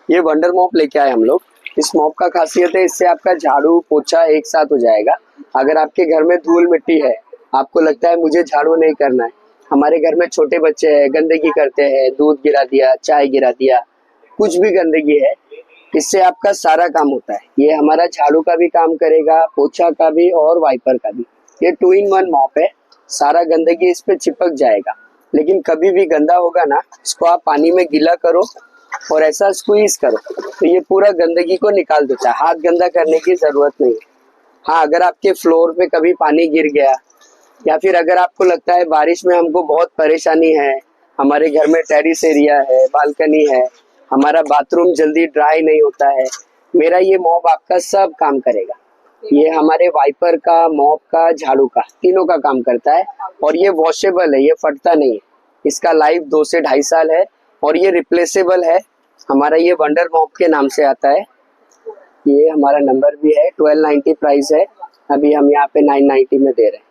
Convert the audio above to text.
ये wonder mop लेके आए हम लोग। इस मॉप का खासियत है, इससे आपका झाड़ू पोछा एक साथ हो जाएगा। अगर आपके घर में धूल मिट्टी है, आपको लगता है मुझे झाड़ू नहीं करना है, हमारे घर में छोटे बच्चे हैं, गंदगी करते हैं, दूध गिरा दिया, चाय गिरा दिया, कुछ भी गंदगी है, इससे आपका सारा काम होता है। ये हमारा झाड़ू का भी काम करेगा, पोछा का भी और वाइपर का भी। ये 2 in 1 मॉप है, सारा गंदगी इस पे चिपक जाएगा। लेकिन कभी भी गंदा होगा ना, इसको आप पानी में गीला करो और ऐसा स्क्वीज करो तो ये पूरा गंदगी को निकाल देता है। हाथ गंदा करने की जरूरत नहीं है। हाँ, अगर आपके फ्लोर पे कभी पानी गिर गया या फिर अगर आपको लगता है बारिश में हमको बहुत परेशानी है, हमारे घर में टेरिस एरिया है, बालकनी है, हमारा बाथरूम जल्दी ड्राई नहीं होता है, मेरा ये मॉप आपका सब काम करेगा। ये हमारे वाइपर का, मॉप का, झाड़ू का, तीनों का काम करता है। और ये वॉशेबल है, ये फटता नहीं है। इसका लाइफ 2 से 2.5 साल है और ये रिप्लेसेबल है। हमारा ये वंडर मॉप के नाम से आता है। ये हमारा नंबर भी है, 1290 प्राइस है। अभी हम यहाँ पे 990 में दे रहे हैं।